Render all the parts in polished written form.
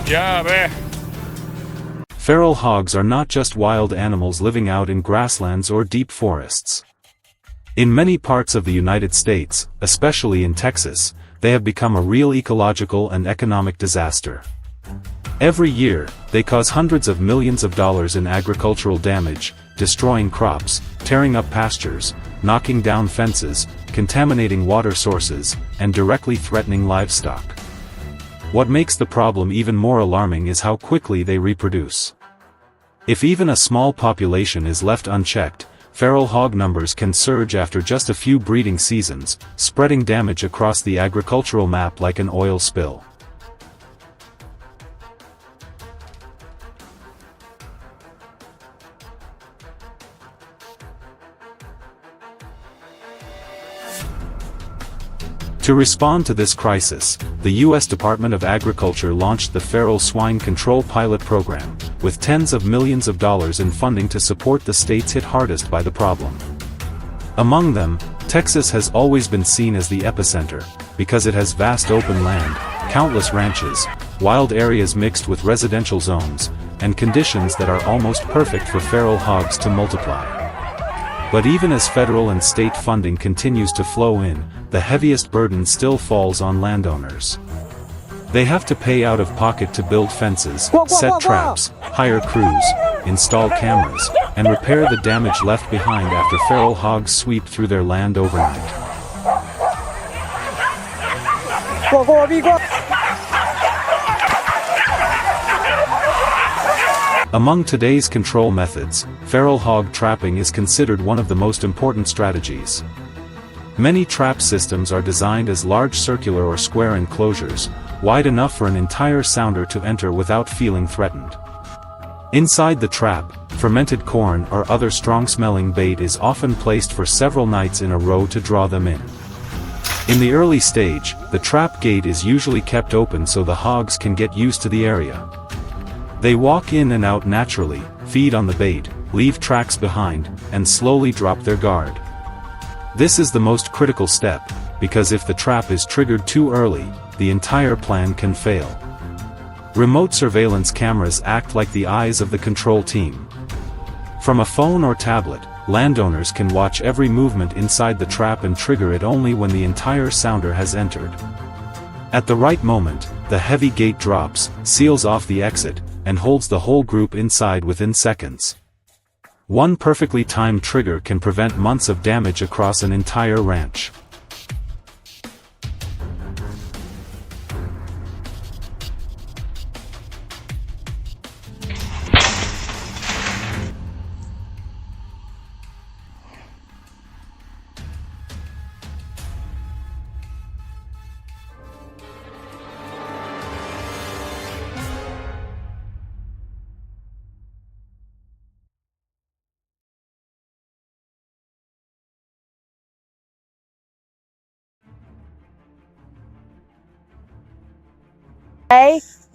Ya ve. Feral hogs are not just wild animals living out in grasslands or deep forests. In many parts of the United States, especially in Texas, they have become a real ecological and economic disaster. Every year, they cause hundreds of millions of dollars in agricultural damage, destroying crops, tearing up pastures, knocking down fences, contaminating water sources, and directly threatening livestock. What makes the problem even more alarming is how quickly they reproduce. If even a small population is left unchecked, feral hog numbers can surge after just a few breeding seasons, spreading damage across the agricultural map like an oil spill. To respond to this crisis, the U.S. Department of Agriculture launched the Feral Swine Control Pilot Program, with tens of millions of dollars in funding to support the states hit hardest by the problem. Among them, Texas has always been seen as the epicenter, because it has vast open land, countless ranches, wild areas mixed with residential zones, and conditions that are almost perfect for feral hogs to multiply. But even as federal and state funding continues to flow in, the heaviest burden still falls on landowners. They have to pay out of pocket to build fences, set traps, hire crews, install cameras, and repair the damage left behind after feral hogs sweep through their land overnight. Among today's control methods, feral hog trapping is considered one of the most important strategies. Many trap systems are designed as large circular or square enclosures, wide enough for an entire sounder to enter without feeling threatened. Inside the trap, fermented corn or other strong-smelling bait is often placed for several nights in a row to draw them in. In the early stage, the trap gate is usually kept open so the hogs can get used to the area. They walk in and out naturally, feed on the bait, leave tracks behind, and slowly drop their guard. This is the most critical step, because if the trap is triggered too early, the entire plan can fail. Remote surveillance cameras act like the eyes of the control team. From a phone or tablet, landowners can watch every movement inside the trap and trigger it only when the entire sounder has entered. At the right moment, the heavy gate drops, seals off the exit, and holds the whole group inside within seconds. One perfectly timed trigger can prevent months of damage across an entire ranch.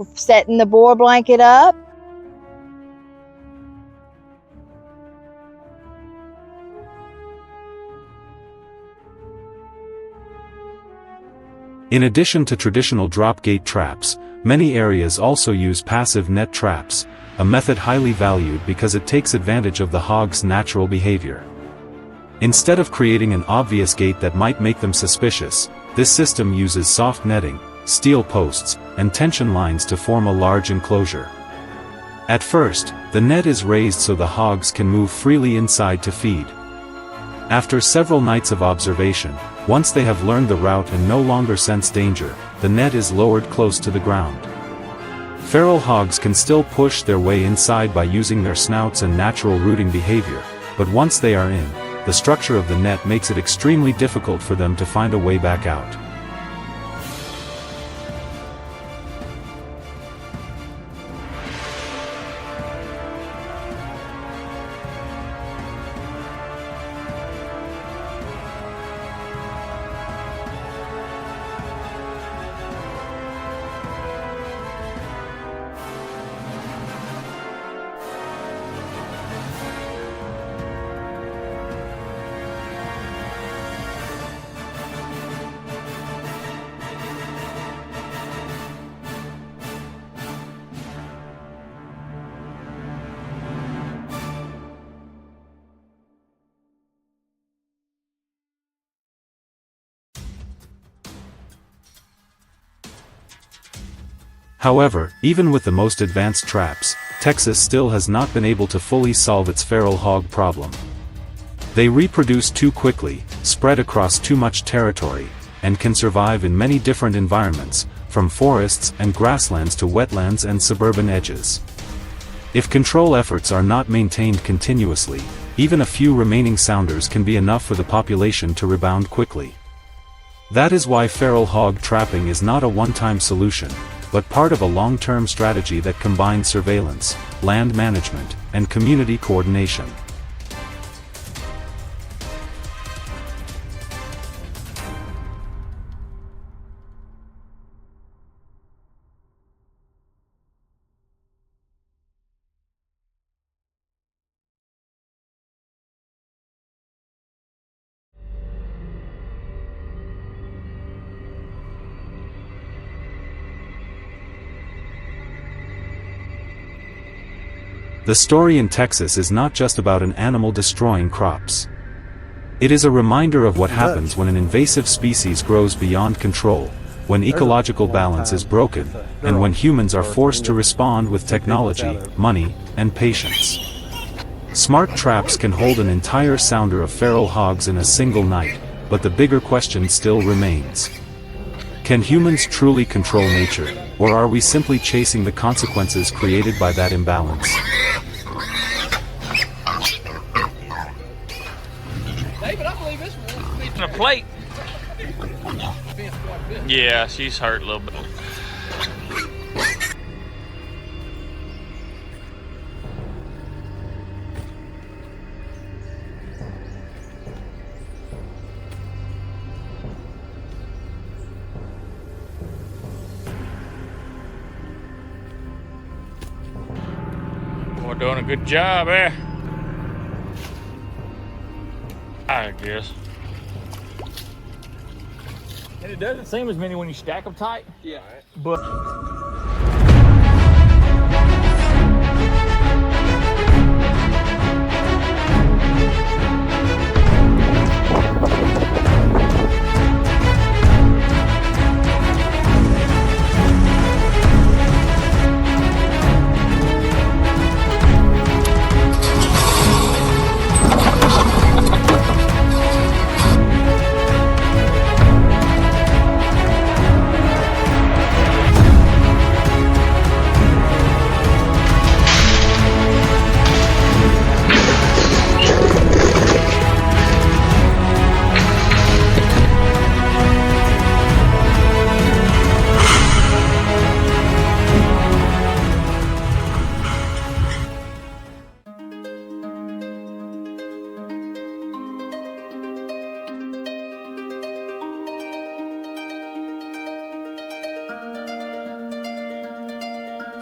We're setting the boar blanket up. In addition to traditional drop gate traps, many areas also use passive net traps, a method highly valued because it takes advantage of the hog's natural behavior. Instead of creating an obvious gate that might make them suspicious, this system uses soft netting, steel posts, and tension lines to form a large enclosure. At first, the net is raised so the hogs can move freely inside to feed. After several nights of observation, once they have learned the route and no longer sense danger, the net is lowered close to the ground. Feral hogs can still push their way inside by using their snouts and natural rooting behavior, but once they are in, the structure of the net makes it extremely difficult for them to find a way back out. However, even with the most advanced traps, Texas still has not been able to fully solve its feral hog problem. They reproduce too quickly, spread across too much territory, and can survive in many different environments, from forests and grasslands to wetlands and suburban edges. If control efforts are not maintained continuously, even a few remaining sounders can be enough for the population to rebound quickly. That is why feral hog trapping is not a one-time solution, but part of a long-term strategy that combines surveillance, land management, and community coordination. The story in Texas is not just about an animal destroying crops. It is a reminder of what happens when an invasive species grows beyond control, when ecological balance is broken, and when humans are forced to respond with technology, money, and patience. Smart traps can hold an entire sounder of feral hogs in a single night, but the bigger question still remains. Can humans truly control nature, or are we simply chasing the consequences created by that imbalance? David, I believe this one. A plate. Yeah, she's hurt a little bit. We're doing a good job, eh? I guess. And it doesn't seem as many when you stack them tight. Yeah. But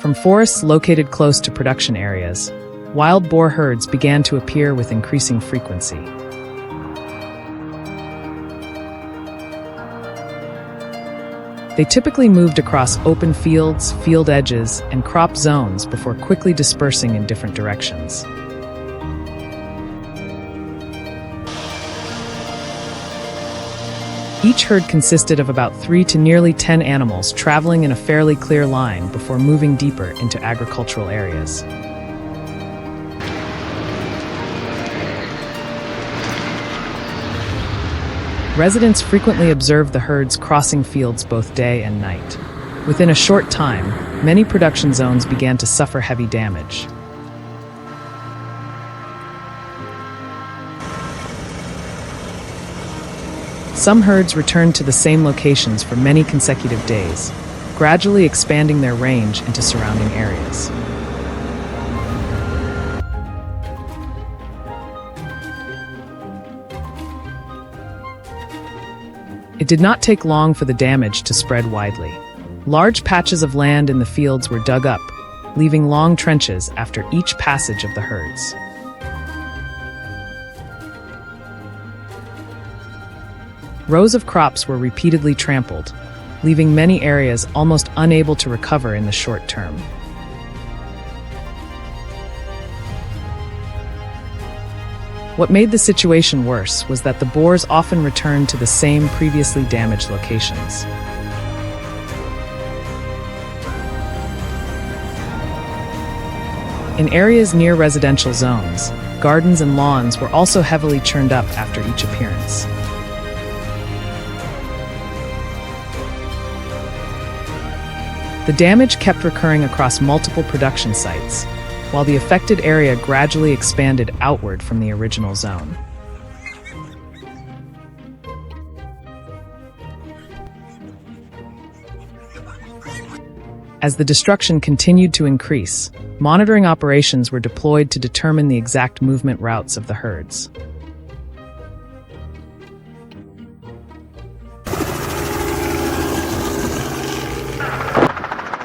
from forests located close to production areas, wild boar herds began to appear with increasing frequency. They typically moved across open fields, field edges, and crop zones before quickly dispersing in different directions. Each herd consisted of about 3 to nearly 10 animals traveling in a fairly clear line before moving deeper into agricultural areas. Residents frequently observed the herds crossing fields both day and night. Within a short time, many production zones began to suffer heavy damage. Some herds returned to the same locations for many consecutive days, gradually expanding their range into surrounding areas. It did not take long for the damage to spread widely. Large patches of land in the fields were dug up, leaving long trenches after each passage of the herds. Rows of crops were repeatedly trampled, leaving many areas almost unable to recover in the short term. What made the situation worse was that the boars often returned to the same previously damaged locations. In areas near residential zones, gardens and lawns were also heavily churned up after each appearance. The damage kept recurring across multiple production sites, while the affected area gradually expanded outward from the original zone. As the destruction continued to increase, monitoring operations were deployed to determine the exact movement routes of the herds.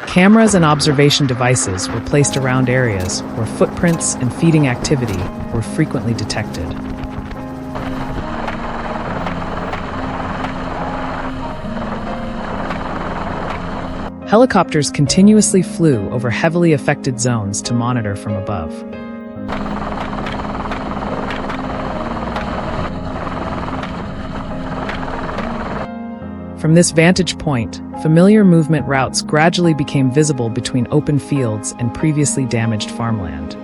Cameras and observation devices were placed around areas where footprints and feeding activity were frequently detected. Helicopters continuously flew over heavily affected zones to monitor from above. From this vantage point, familiar movement routes gradually became visible between open fields and previously damaged farmland.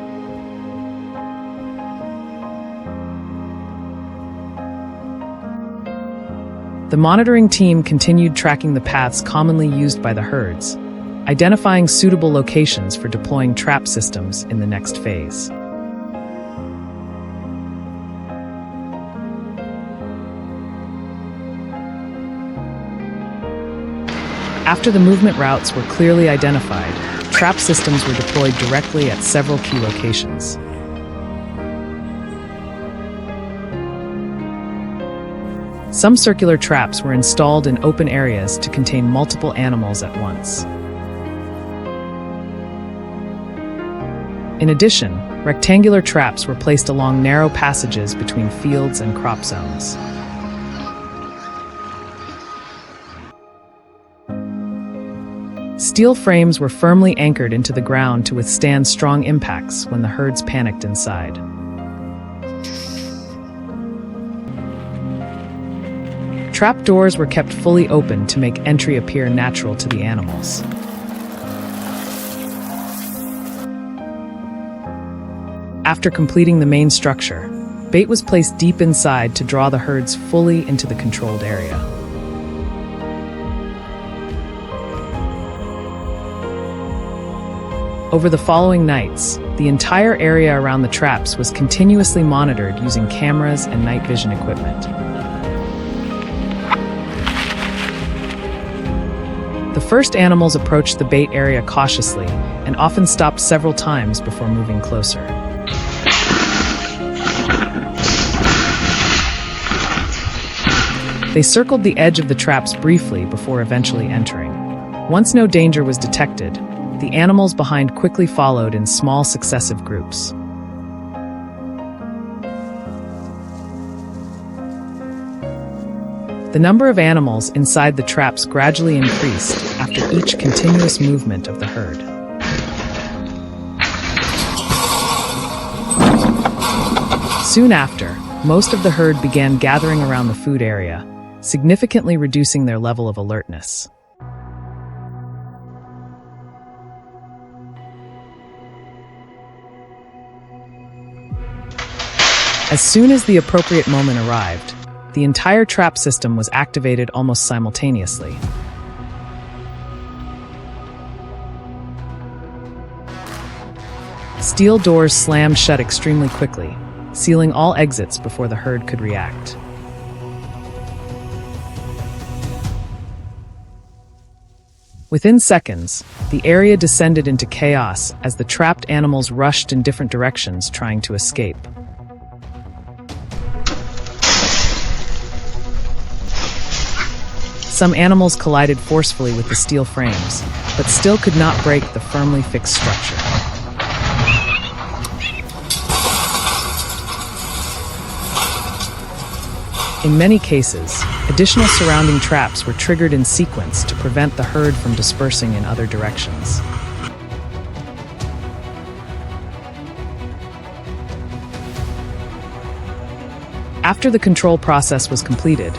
The monitoring team continued tracking the paths commonly used by the herds, identifying suitable locations for deploying trap systems in the next phase. After the movement routes were clearly identified, trap systems were deployed directly at several key locations. Some circular traps were installed in open areas to contain multiple animals at once. In addition, rectangular traps were placed along narrow passages between fields and crop zones. Steel frames were firmly anchored into the ground to withstand strong impacts when the herds panicked inside. Trap doors were kept fully open to make entry appear natural to the animals. After completing the main structure, bait was placed deep inside to draw the herds fully into the controlled area. Over the following nights, the entire area around the traps was continuously monitored using cameras and night vision equipment. The first animals approached the bait area cautiously and often stopped several times before moving closer. They circled the edge of the traps briefly before eventually entering. Once no danger was detected, the animals behind quickly followed in small successive groups. The number of animals inside the traps gradually increased after each continuous movement of the herd. Soon after, most of the herd began gathering around the food area, significantly reducing their level of alertness. As soon as the appropriate moment arrived, the entire trap system was activated almost simultaneously. Steel doors slammed shut extremely quickly, sealing all exits before the herd could react. Within seconds, the area descended into chaos as the trapped animals rushed in different directions trying to escape. Some animals collided forcefully with the steel frames, but still could not break the firmly fixed structure. In many cases, additional surrounding traps were triggered in sequence to prevent the herd from dispersing in other directions. After the control process was completed,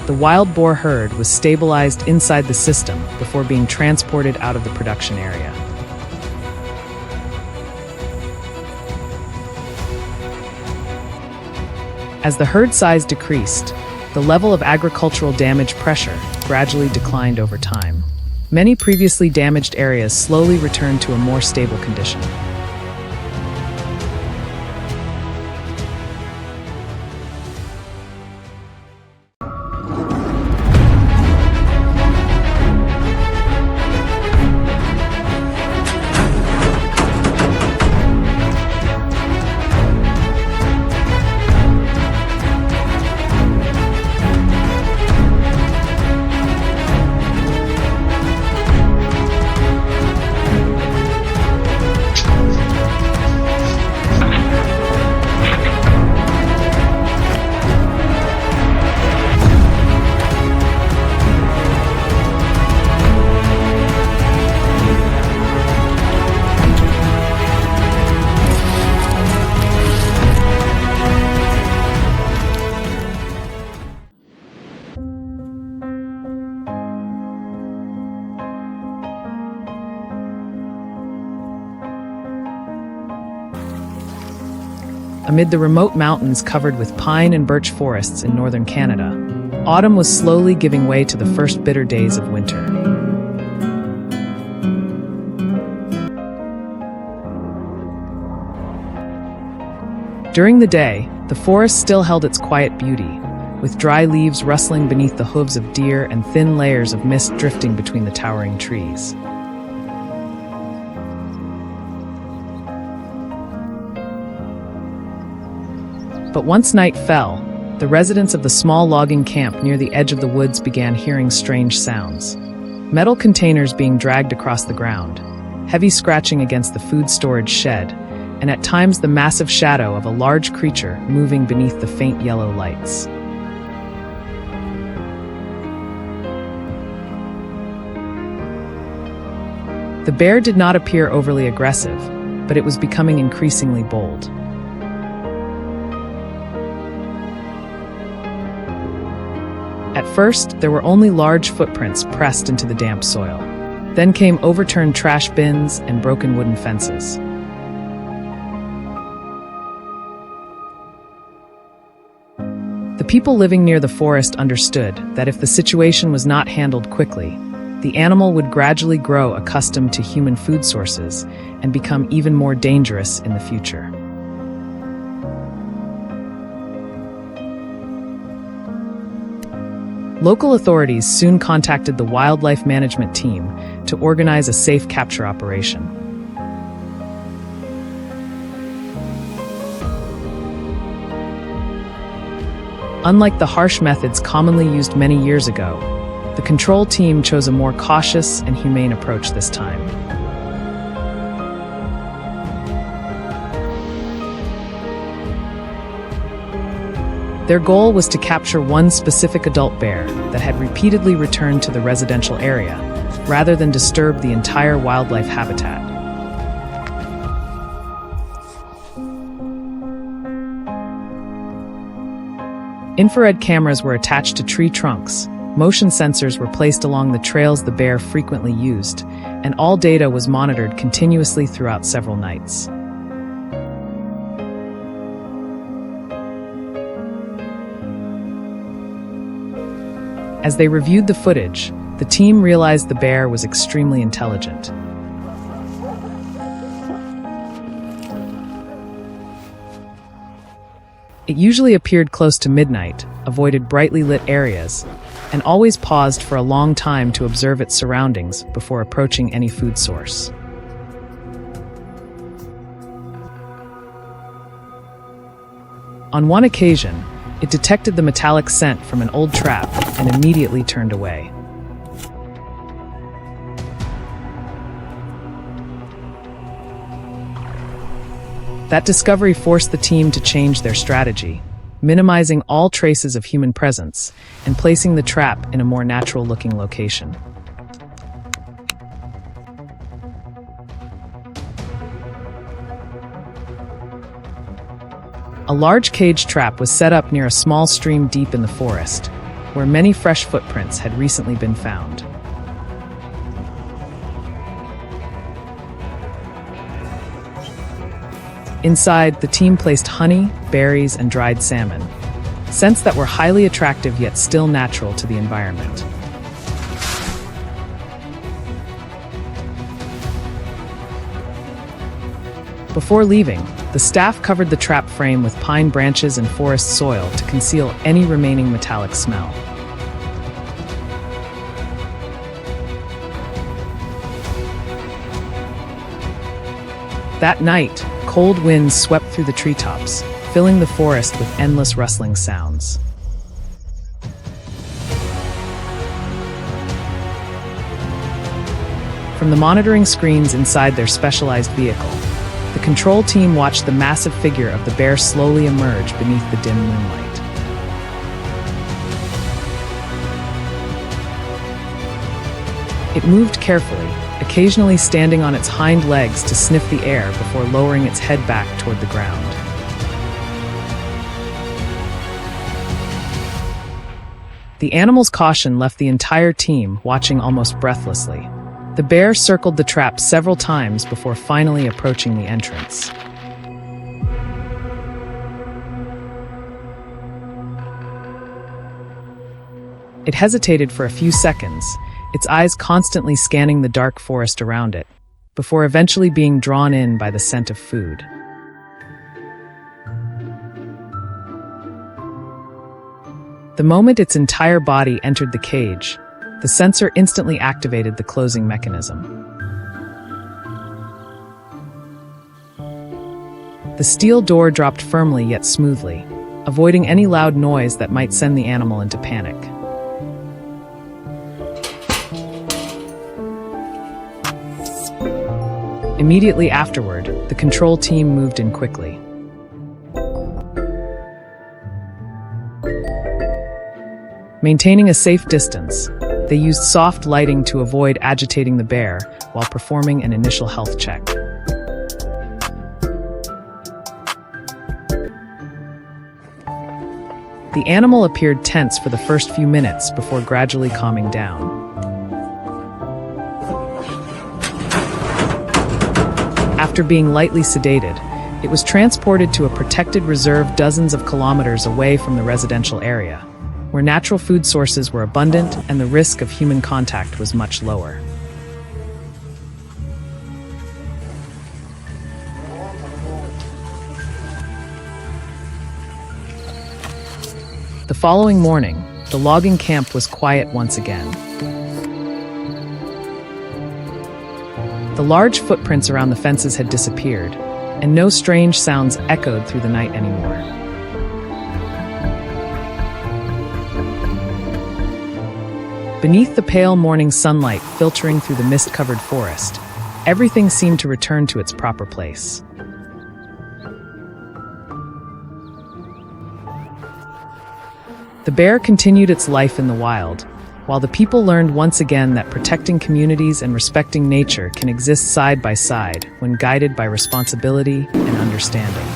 the wild boar herd was stabilized inside the system before being transported out of the production area. As the herd size decreased, the level of agricultural damage pressure gradually declined over time. Many previously damaged areas slowly returned to a more stable condition. Amid the remote mountains covered with pine and birch forests in northern Canada, autumn was slowly giving way to the first bitter days of winter. During the day, the forest still held its quiet beauty, with dry leaves rustling beneath the hooves of deer and thin layers of mist drifting between the towering trees. But once night fell, the residents of the small logging camp near the edge of the woods began hearing strange sounds. Metal containers being dragged across the ground, heavy scratching against the food storage shed, and at times the massive shadow of a large creature moving beneath the faint yellow lights. The bear did not appear overly aggressive, but it was becoming increasingly bold. At first, there were only large footprints pressed into the damp soil. Then came overturned trash bins and broken wooden fences. The people living near the forest understood that if the situation was not handled quickly, the animal would gradually grow accustomed to human food sources and become even more dangerous in the future. Local authorities soon contacted the wildlife management team to organize a safe capture operation. Unlike the harsh methods commonly used many years ago, the control team chose a more cautious and humane approach this time. Their goal was to capture one specific adult bear that had repeatedly returned to the residential area, rather than disturb the entire wildlife habitat. Infrared cameras were attached to tree trunks, motion sensors were placed along the trails the bear frequently used, and all data was monitored continuously throughout several nights. As they reviewed the footage, the team realized the bear was extremely intelligent. It usually appeared close to midnight, avoided brightly lit areas, and always paused for a long time to observe its surroundings before approaching any food source. On one occasion, it detected the metallic scent from an old trap and immediately turned away. That discovery forced the team to change their strategy, minimizing all traces of human presence and placing the trap in a more natural-looking location. A large cage trap was set up near a small stream deep in the forest, where many fresh footprints had recently been found. Inside, the team placed honey, berries, and dried salmon, scents that were highly attractive yet still natural to the environment. Before leaving, the staff covered the trap frame with pine branches and forest soil to conceal any remaining metallic smell. That night, cold winds swept through the treetops, filling the forest with endless rustling sounds. From the monitoring screens inside their specialized vehicle, the control team watched the massive figure of the bear slowly emerge beneath the dim moonlight. It moved carefully, occasionally standing on its hind legs to sniff the air before lowering its head back toward the ground. The animal's caution left the entire team watching almost breathlessly. The bear circled the trap several times before finally approaching the entrance. It hesitated for a few seconds, its eyes constantly scanning the dark forest around it, before eventually being drawn in by the scent of food. The moment its entire body entered the cage, the sensor instantly activated the closing mechanism. The steel door dropped firmly yet smoothly, avoiding any loud noise that might send the animal into panic. Immediately afterward, the control team moved in quickly. Maintaining a safe distance, they used soft lighting to avoid agitating the bear while performing an initial health check. The animal appeared tense for the first few minutes before gradually calming down. After being lightly sedated, it was transported to a protected reserve dozens of kilometers away from the residential area, where natural food sources were abundant and the risk of human contact was much lower. The following morning, the logging camp was quiet once again. The large footprints around the fences had disappeared, and no strange sounds echoed through the night anymore. Beneath the pale morning sunlight filtering through the mist-covered forest, everything seemed to return to its proper place. The bear continued its life in the wild, while the people learned once again that protecting communities and respecting nature can exist side by side when guided by responsibility and understanding.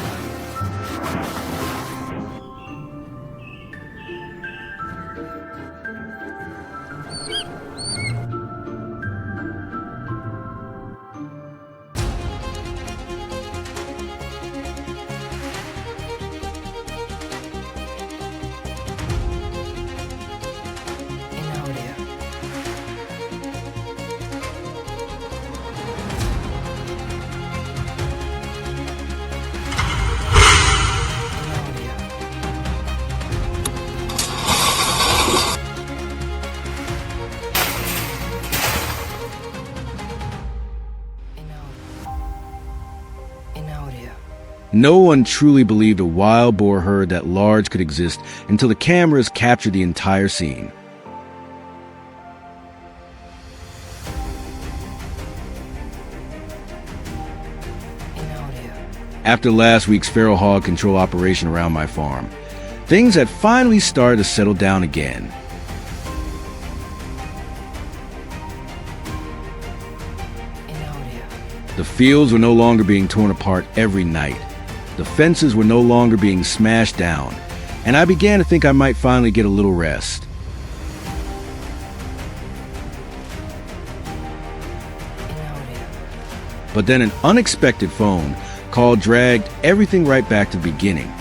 No one truly believed a wild boar herd that large could exist until the cameras captured the entire scene. After last week's feral hog control operation around my farm, things had finally started to settle down again. The fields were no longer being torn apart every night. The fences were no longer being smashed down, and I began to think I might finally get a little rest. But then an unexpected phone call dragged everything right back to the beginning.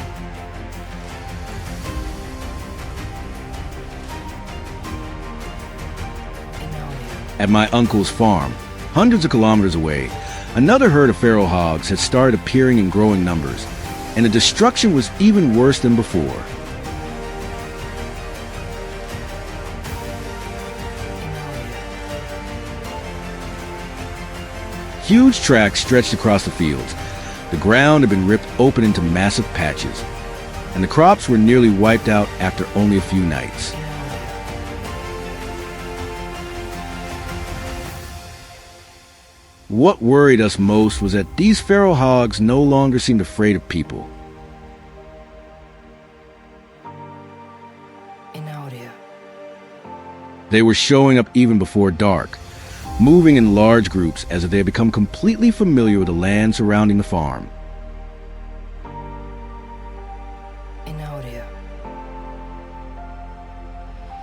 At my uncle's farm, hundreds of kilometers away, another herd of feral hogs had started appearing in growing numbers, and the destruction was even worse than before. Huge tracks stretched across the fields. The ground had been ripped open into massive patches, and the crops were nearly wiped out after only a few nights. What worried us most was that these feral hogs no longer seemed afraid of people. They were showing up even before dark, moving in large groups as if they had become completely familiar with the land surrounding the farm.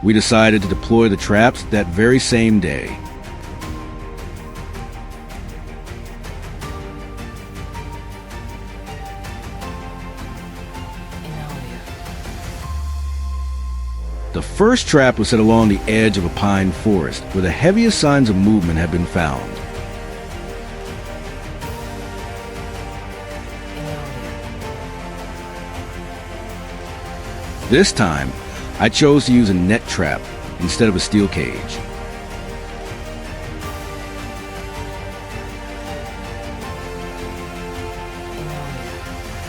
We decided to deploy the traps that very same day. The first trap was set along the edge of a pine forest, where the heaviest signs of movement had been found. This time, I chose to use a net trap instead of a steel cage.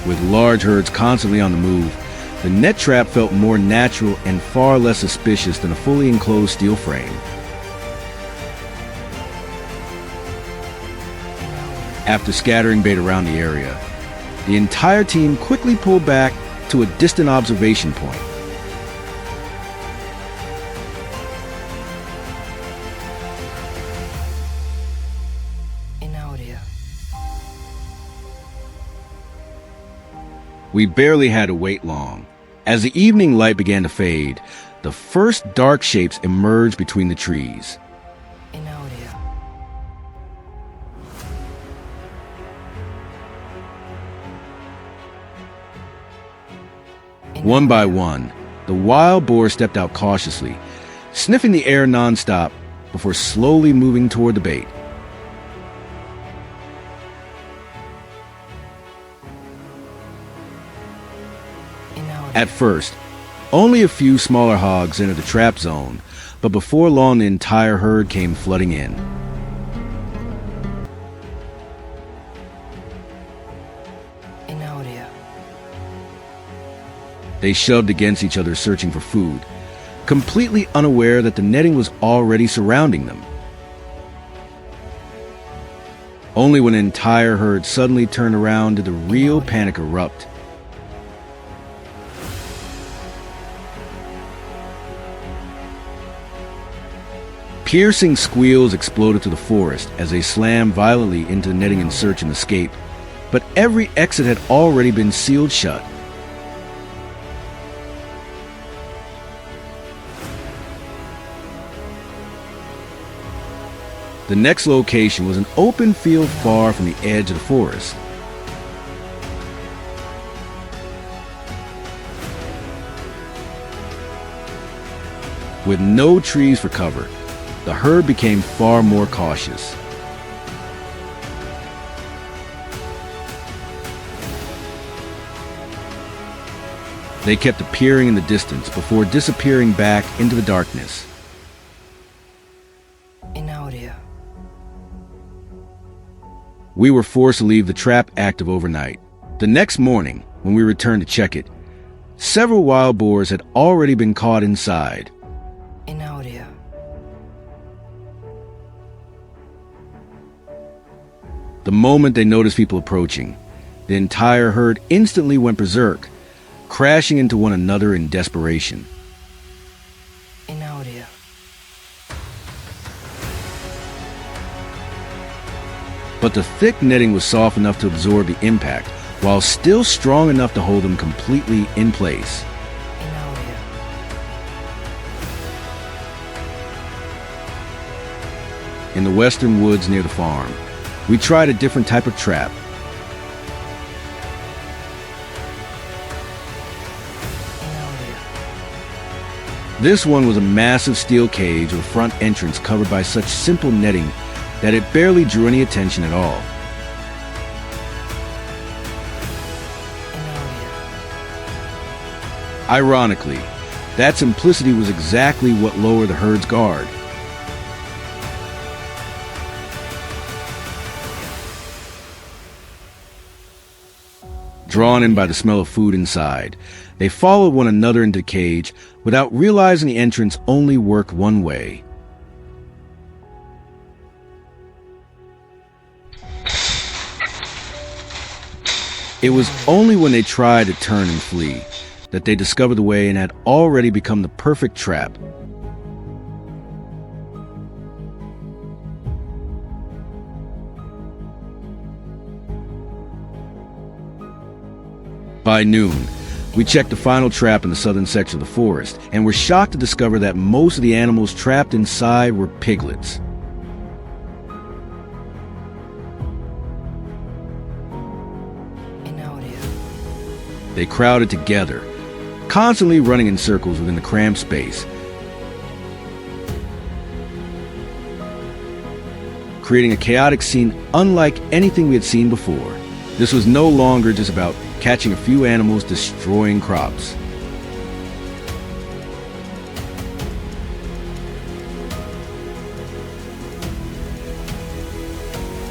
With large herds constantly on the move, the net trap felt more natural and far less suspicious than a fully enclosed steel frame. After scattering bait around the area, the entire team quickly pulled back to a distant observation point. We barely had to wait long. As the evening light began to fade, the first dark shapes emerged between the trees. One by one, the wild boar stepped out cautiously, sniffing the air nonstop before slowly moving toward the bait. At first, only a few smaller hogs entered the trap zone, but before long the entire herd came flooding in. They shoved against each other searching for food, completely unaware that the netting was already surrounding them. Only when an entire herd suddenly turned around did the real panic erupt. Piercing squeals exploded through the forest as they slammed violently into the netting in search and escape, but every exit had already been sealed shut. The next location was an open field far from the edge of the forest. With no trees for cover, the herd became far more cautious. They kept appearing in the distance before disappearing back into the darkness. We were forced to leave the trap active overnight. The next morning, when we returned to check it, several wild boars had already been caught inside. The moment they noticed people approaching, the entire herd instantly went berserk, crashing into one another in desperation. But the thick netting was soft enough to absorb the impact, while still strong enough to hold them completely in place. In the western woods near the farm, we tried a different type of trap. This one was a massive steel cage with a front entrance covered by such simple netting that it barely drew any attention at all. Ironically, that simplicity was exactly what lowered the herd's guard. Drawn in by the smell of food inside, they followed one another into the cage without realizing the entrance only worked one way. It was only when they tried to turn and flee that they discovered the way and had already become the perfect trap. By noon, we checked the final trap in the southern section of the forest and were shocked to discover that most of the animals trapped inside were piglets. They crowded together, constantly running in circles within the cramped space, creating a chaotic scene unlike anything we had seen before. This was no longer just about catching a few animals destroying crops.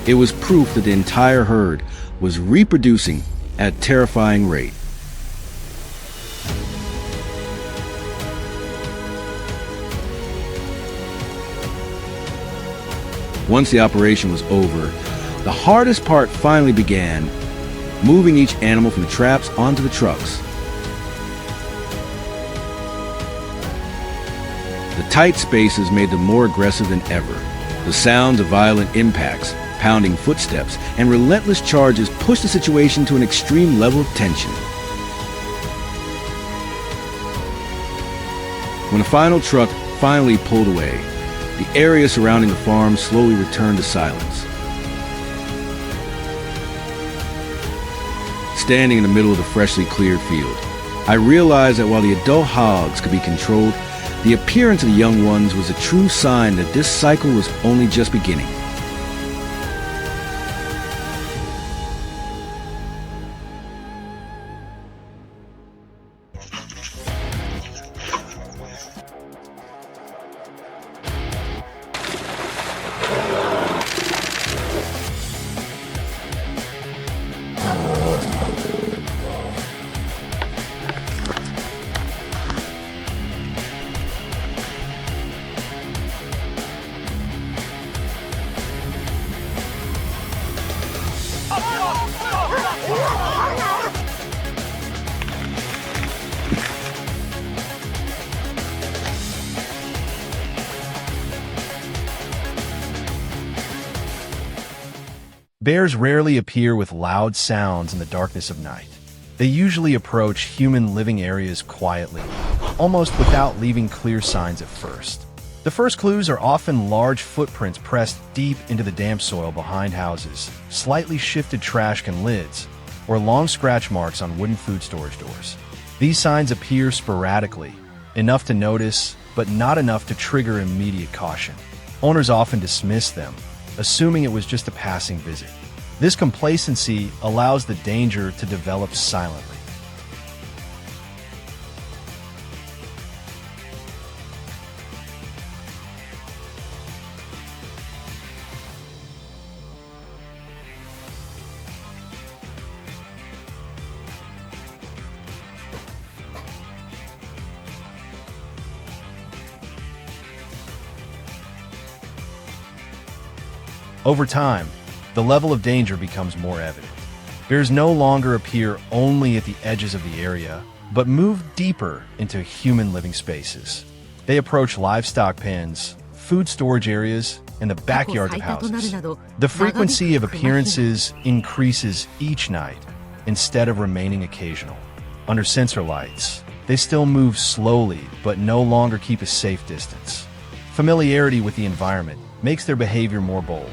It was proof that the entire herd was reproducing at a terrifying rate. Once the operation was over, the hardest part finally began, moving each animal from the traps onto the trucks. The tight spaces made them more aggressive than ever. The sounds of violent impacts, pounding footsteps, and relentless charges pushed the situation to an extreme level of tension. When the final truck finally pulled away, the area surrounding the farm slowly returned to silence. Standing in the middle of the freshly cleared field, I realized that while the adult hogs could be controlled, the appearance of the young ones was a true sign that this cycle was only just beginning. Bears rarely appear with loud sounds in the darkness of night. They usually approach human living areas quietly, almost without leaving clear signs at first. The first clues are often large footprints pressed deep into the damp soil behind houses, slightly shifted trash can lids, or long scratch marks on wooden food storage doors. These signs appear sporadically, enough to notice, but not enough to trigger immediate caution. Owners often dismiss them, assuming it was just a passing visit. This complacency allows the danger to develop silently. Over time, the level of danger becomes more evident. Bears no longer appear only at the edges of the area, but move deeper into human living spaces. They approach livestock pens, food storage areas, and the backyards of houses. The frequency of appearances increases each night, instead of remaining occasional. Under sensor lights, they still move slowly, but no longer keep a safe distance. Familiarity with the environment makes their behavior more bold.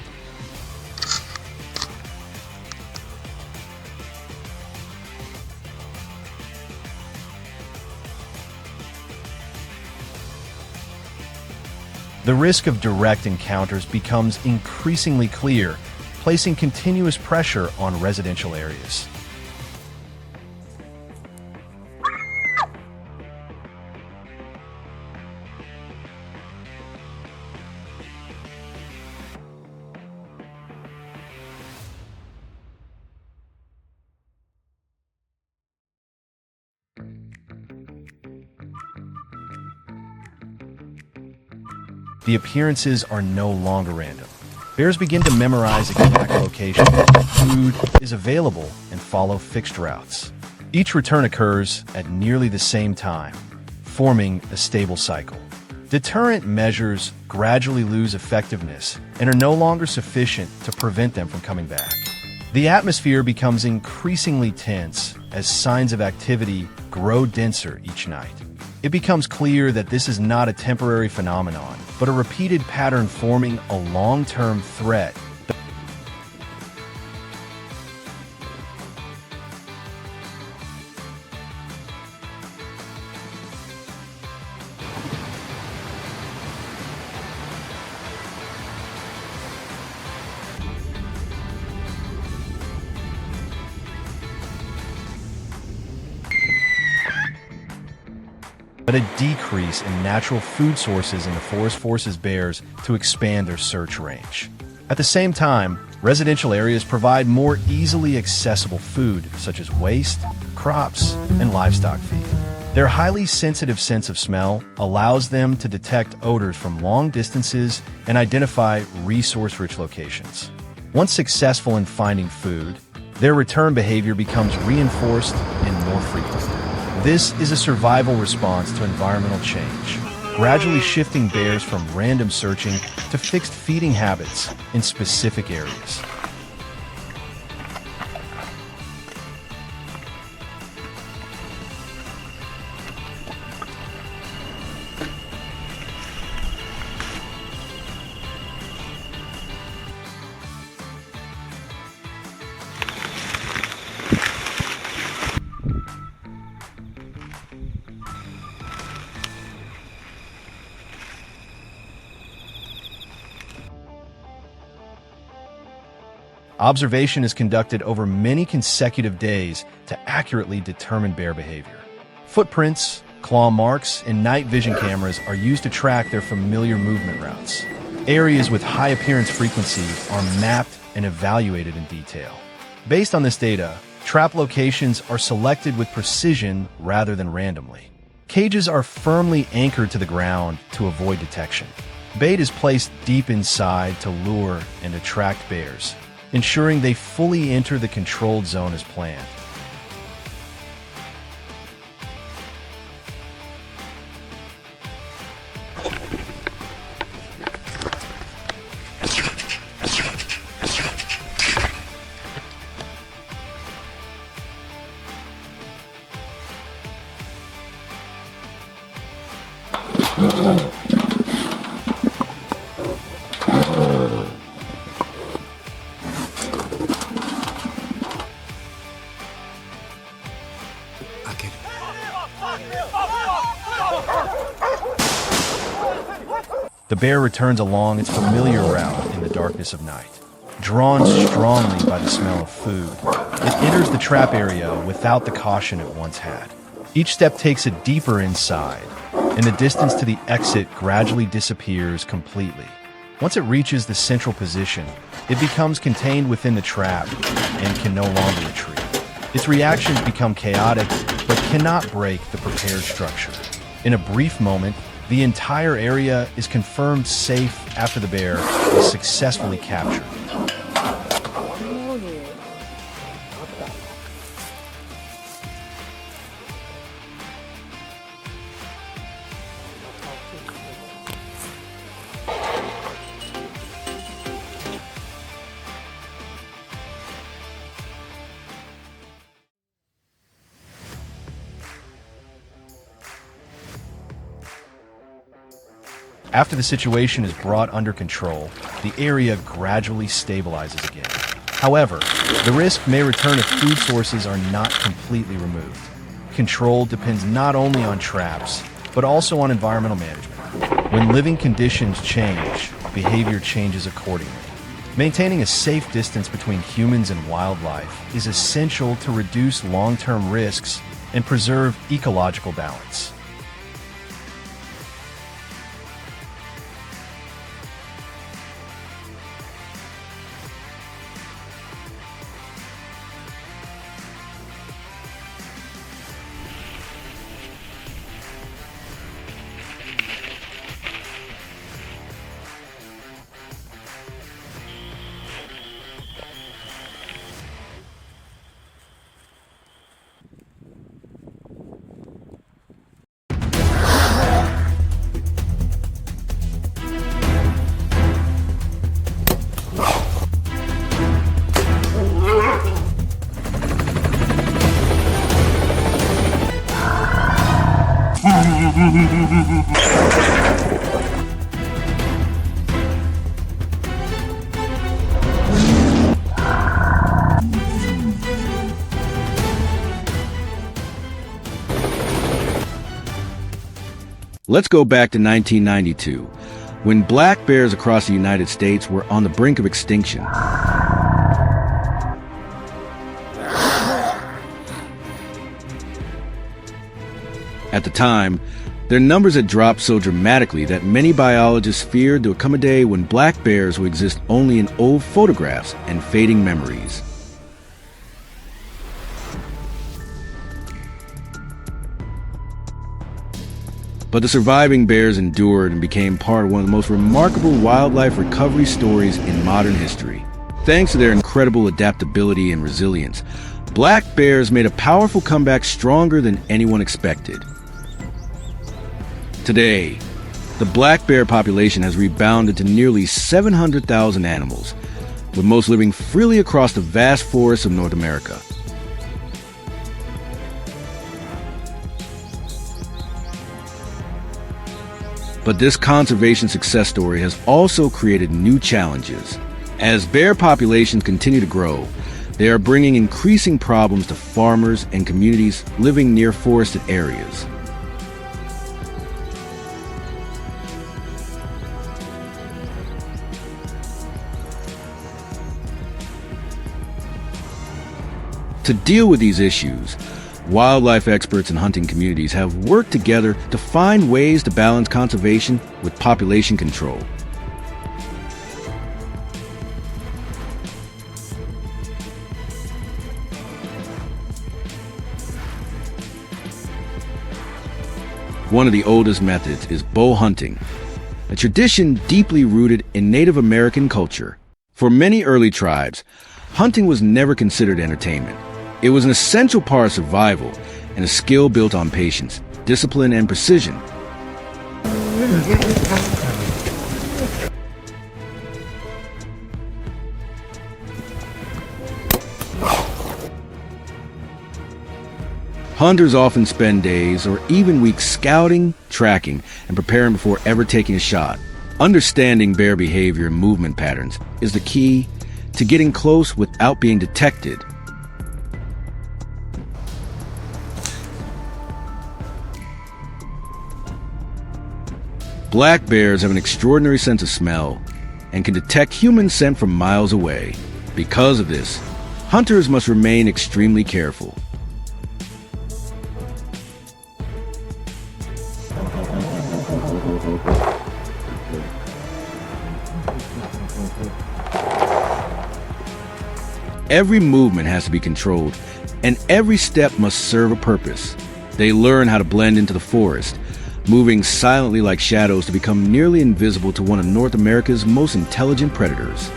The risk of direct encounters becomes increasingly clear, placing continuous pressure on residential areas. The appearances are no longer random. Bears begin to memorize exact locations, food is available, and follow fixed routes. Each return occurs at nearly the same time, forming a stable cycle. Deterrent measures gradually lose effectiveness and are no longer sufficient to prevent them from coming back. The atmosphere becomes increasingly tense as signs of activity grow denser each night. It becomes clear that this is not a temporary phenomenon, but a repeated pattern forming a long-term threat. But a decrease in natural food sources in the forest forces bears to expand their search range. At the same time, residential areas provide more easily accessible food, such as waste, crops, and livestock feed. Their highly sensitive sense of smell allows them to detect odors from long distances and identify resource-rich locations. Once successful in finding food, their return behavior becomes reinforced and more frequent. This is a survival response to environmental change, gradually shifting bears from random searching to fixed feeding habits in specific areas. Observation is conducted over many consecutive days to accurately determine bear behavior. Footprints, claw marks, and night vision cameras are used to track their familiar movement routes. Areas with high appearance frequency are mapped and evaluated in detail. Based on this data, trap locations are selected with precision rather than randomly. Cages are firmly anchored to the ground to avoid detection. Bait is placed deep inside to lure and attract bears, ensuring they fully enter the controlled zone as planned. The bear returns along its familiar route in the darkness of night. Drawn strongly by the smell of food, it enters the trap area without the caution it once had. Each step takes it deeper inside, and the distance to the exit gradually disappears completely. Once it reaches the central position, it becomes contained within the trap and can no longer retreat. Its reactions become chaotic, but cannot break the prepared structure. In a brief moment, the entire area is confirmed safe after the bear is successfully captured. After the situation is brought under control, the area gradually stabilizes again. However, the risk may return if food sources are not completely removed. Control depends not only on traps, but also on environmental management. When living conditions change, behavior changes accordingly. Maintaining a safe distance between humans and wildlife is essential to reduce long-term risks and preserve ecological balance. Let's go back to 1992, when black bears across the United States were on the brink of extinction. At the time, their numbers had dropped so dramatically that many biologists feared there would come a day when black bears would exist only in old photographs and fading memories. But the surviving bears endured and became part of one of the most remarkable wildlife recovery stories in modern history. Thanks to their incredible adaptability and resilience, black bears made a powerful comeback stronger than anyone expected. Today, the black bear population has rebounded to nearly 700,000 animals, with most living freely across the vast forests of North America. But this conservation success story has also created new challenges. As bear populations continue to grow, they are bringing increasing problems to farmers and communities living near forested areas. To deal with these issues, wildlife experts and hunting communities have worked together to find ways to balance conservation with population control. One of the oldest methods is bow hunting, a tradition deeply rooted in Native American culture. For many early tribes, hunting was never considered entertainment. It was an essential part of survival and a skill built on patience, discipline, and precision. Hunters often spend days or even weeks scouting, tracking, and preparing before ever taking a shot. Understanding bear behavior and movement patterns is the key to getting close without being detected. Black bears have an extraordinary sense of smell and can detect human scent from miles away. Because of this, hunters must remain extremely careful. Every movement has to be controlled, and every step must serve a purpose. They learn how to blend into the forest, moving silently like shadows to become nearly invisible to one of North America's most intelligent predators.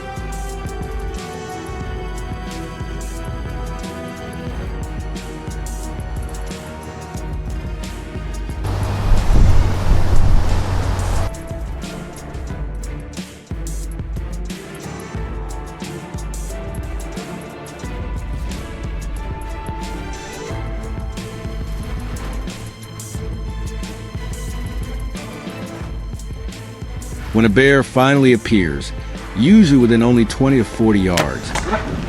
When a bear finally appears, usually within only 20 to 40 yards,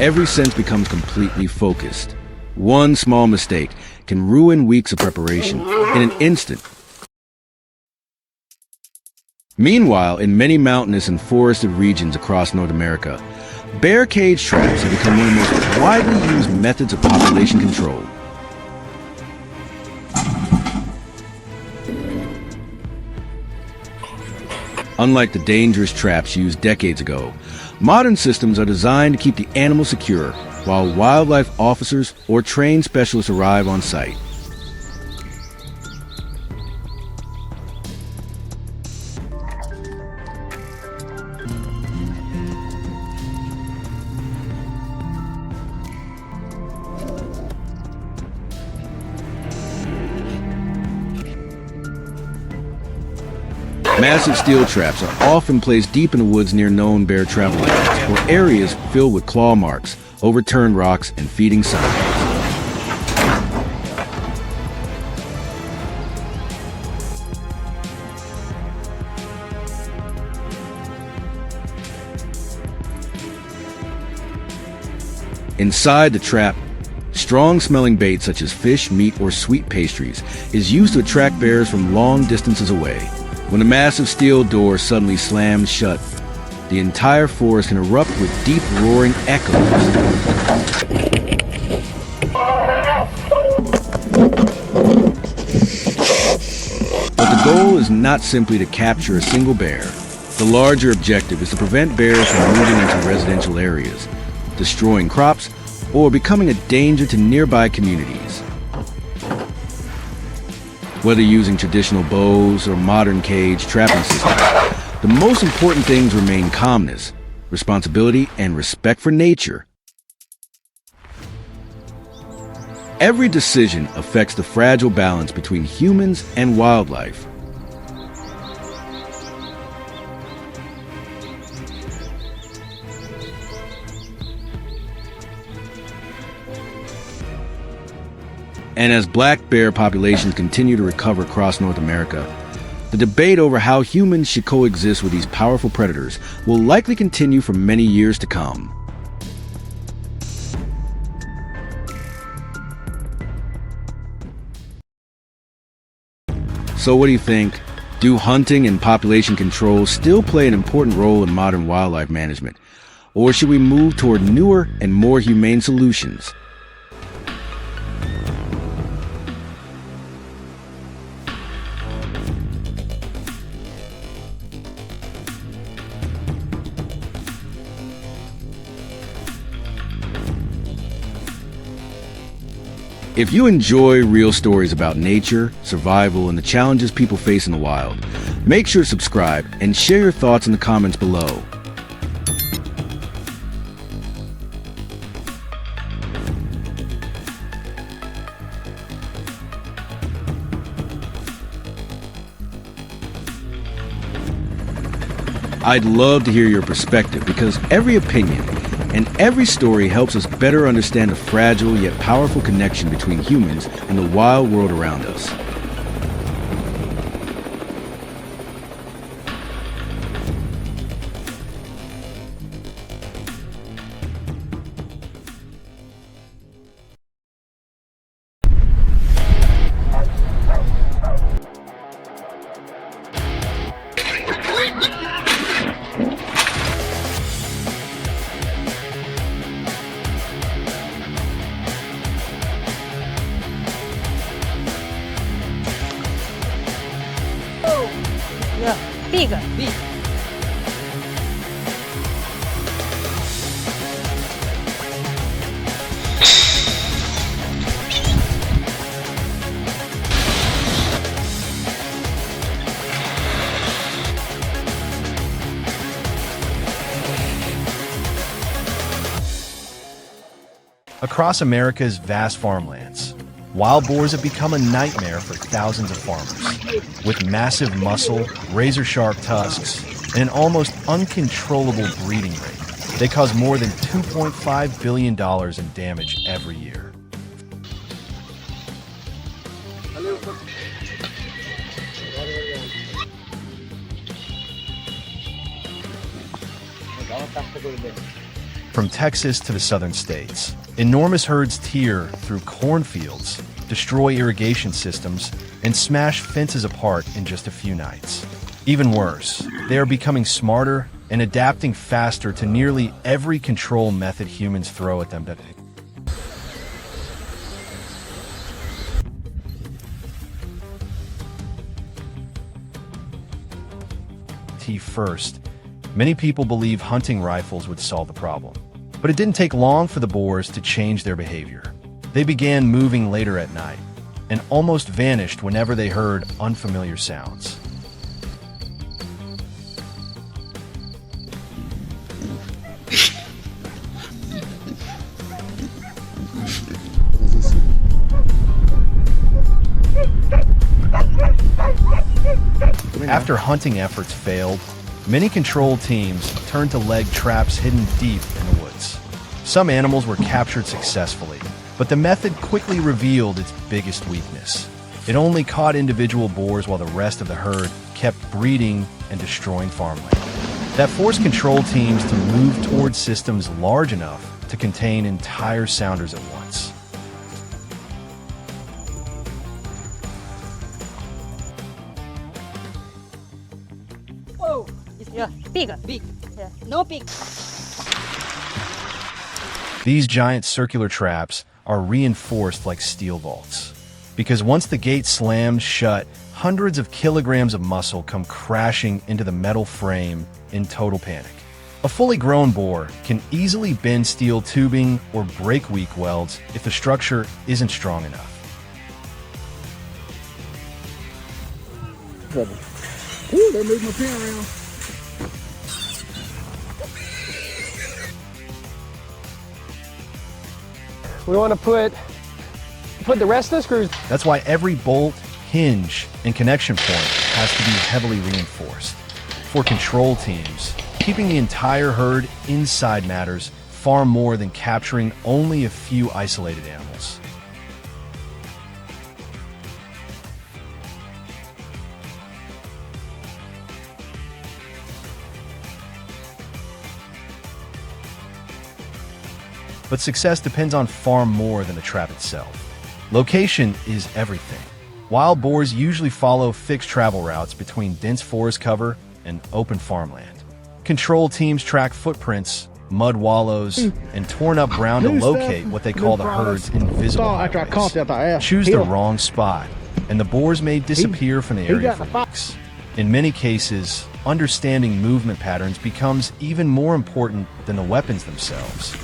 every sense becomes completely focused. One small mistake can ruin weeks of preparation in an instant. Meanwhile, in many mountainous and forested regions across North America, bear cage traps have become one of the most widely used methods of population control. Unlike the dangerous traps used decades ago, modern systems are designed to keep the animal secure while wildlife officers or trained specialists arrive on site. Massive steel traps are often placed deep in the woods near known bear travel areas or areas filled with claw marks, overturned rocks, and feeding signs. Inside the trap, strong-smelling bait such as fish, meat, or sweet pastries is used to attract bears from long distances away. When the massive steel door suddenly slams shut, the entire forest can erupt with deep roaring echoes. But the goal is not simply to capture a single bear. The larger objective is to prevent bears from moving into residential areas, destroying crops, or becoming a danger to nearby communities. Whether using traditional bows or modern cage trapping systems, the most important things remain calmness, responsibility, and respect for nature. Every decision affects the fragile balance between humans and wildlife. And as black bear populations continue to recover across North America, the debate over how humans should coexist with these powerful predators will likely continue for many years to come. So what do you think? Do hunting and population control still play an important role in modern wildlife management? Or should we move toward newer and more humane solutions? If you enjoy real stories about nature, survival, and the challenges people face in the wild, make sure to subscribe and share your thoughts in the comments below. I'd love to hear your perspective because every opinion and every story helps us better understand the fragile yet powerful connection between humans and the wild world around us. Big. Across America's vast farmlands, wild boars have become a nightmare for thousands of farmers. With massive muscle, razor-sharp tusks, and an almost uncontrollable breeding rate, they cause more than $2.5 billion in damage every year. From Texas to the southern states, enormous herds tear through cornfields, destroy irrigation systems, and smash fences apart in just a few nights. Even worse, they are becoming smarter and adapting faster to nearly every control method humans throw at them. First, many people believe hunting rifles would solve the problem. But it didn't take long for the boars to change their behavior. They began moving later at night and almost vanished whenever they heard unfamiliar sounds. After hunting efforts failed, many control teams turned to leg traps hidden deep in the woods. Some animals were captured successfully, but the method quickly revealed its biggest weakness. It only caught individual boars while the rest of the herd kept breeding and destroying farmland. That forced control teams to move towards systems large enough to contain entire sounders at once. Whoa! Yeah, big. Yeah. No big. These giant circular traps are reinforced like steel vaults. Because once the gate slams shut, hundreds of kilograms of muscle come crashing into the metal frame in total panic. A fully grown boar can easily bend steel tubing or break weak welds if the structure isn't strong enough. Ooh, they moved my pin around. We want to put the rest of the screws. That's why every bolt, hinge, and connection point has to be heavily reinforced. For control teams, keeping the entire herd inside matters far more than capturing only a few isolated animals. But success depends on far more than the trap itself. Location is everything. Wild boars usually follow fixed travel routes between dense forest cover and open farmland. Control teams track footprints, mud wallows, and torn up ground to locate what they call the herd's invisible highways. Choose the wrong spot, and the boars may disappear from the area for weeks. In many cases, understanding movement patterns becomes even more important than the weapons themselves.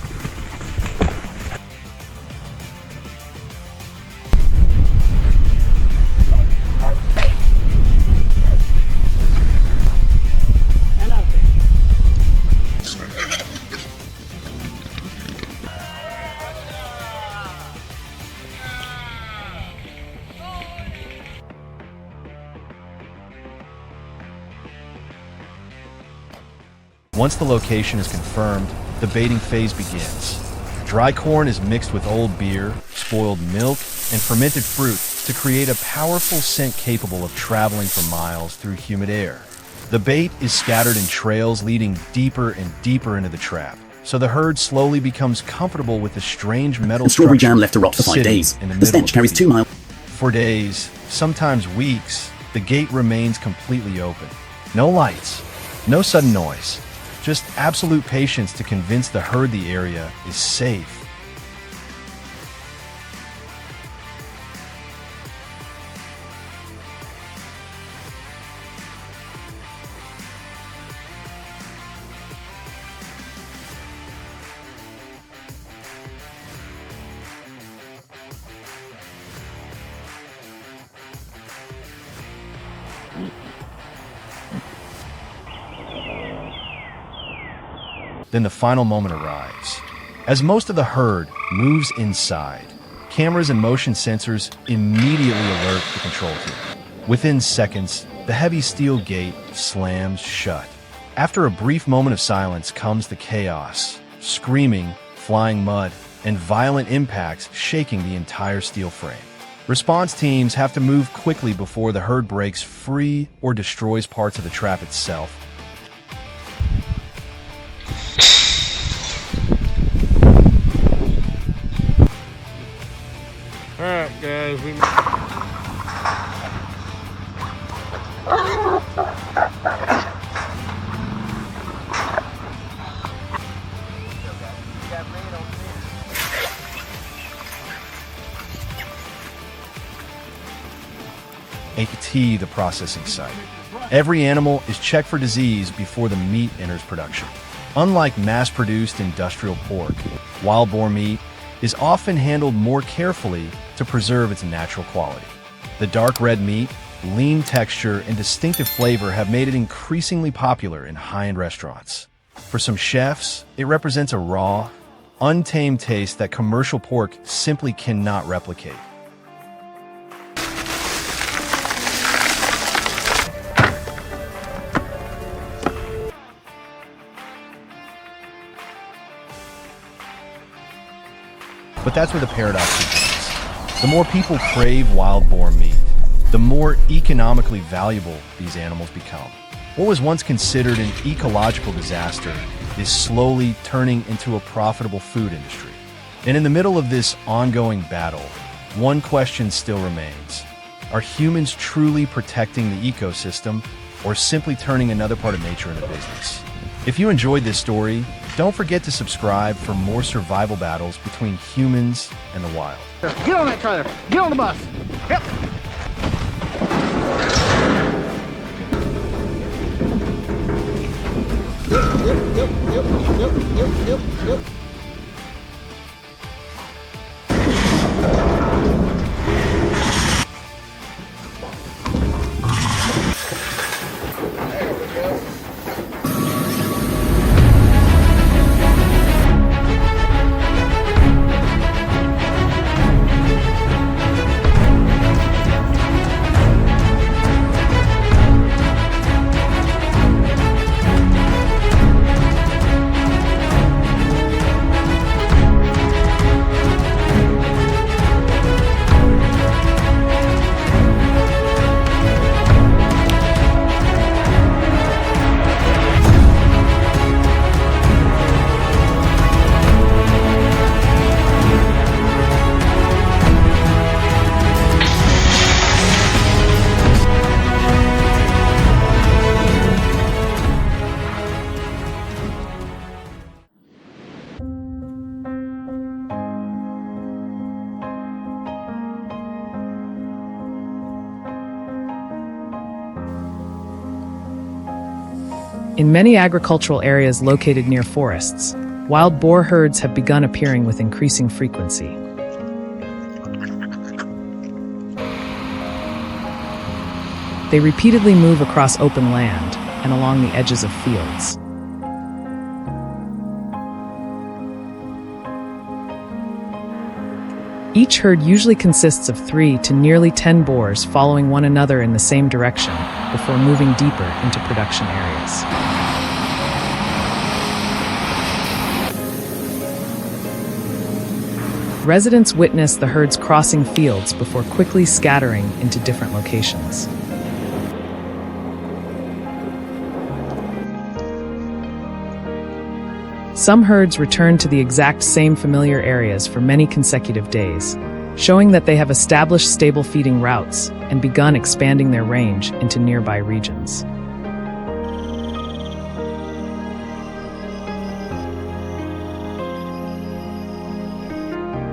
Once the location is confirmed, the baiting phase begins. Dry corn is mixed with old beer, spoiled milk, and fermented fruit to create a powerful scent capable of traveling for miles through humid air. The bait is scattered in trails leading deeper and deeper into the trap, so the herd slowly becomes comfortable with the strange metal strawberry jam left to rot for 5 days. The stench carries 2 miles. For days, sometimes weeks, the gate remains completely open. No lights, no sudden noise. Just absolute patience to convince the herd the area is safe. Then the final moment arrives. As most of the herd moves inside, cameras and motion sensors immediately alert the control team. Within seconds, the heavy steel gate slams shut. After a brief moment of silence comes the chaos, screaming, flying mud, and violent impacts shaking the entire steel frame. Response teams have to move quickly before the herd breaks free or destroys parts of the trap itself. Alright guys, aka the processing site. Every animal is checked for disease before the meat enters production. Unlike mass-produced industrial pork, wild boar meat is often handled more carefully to preserve its natural quality. The dark red meat, lean texture, and distinctive flavor have made it increasingly popular in high-end restaurants. For some chefs, it represents a raw, untamed taste that commercial pork simply cannot replicate. But that's where the paradox begins. The more people crave wild boar meat, the more economically valuable these animals become. What was once considered an ecological disaster is slowly turning into a profitable food industry. And in the middle of this ongoing battle, one question still remains. Are humans truly protecting the ecosystem, or simply turning another part of nature into business? If you enjoyed this story, don't forget to subscribe for more survival battles between humans and the wild. Get on that trailer. Get on the bus. Yep. Yep. In many agricultural areas located near forests, wild boar herds have begun appearing with increasing frequency. They repeatedly move across open land and along the edges of fields. Each herd usually consists of 3 to nearly 10 boars following one another in the same direction before moving deeper into production areas. Residents witness the herds crossing fields before quickly scattering into different locations. Some herds return to the exact same familiar areas for many consecutive days, showing that they have established stable feeding routes and begun expanding their range into nearby regions.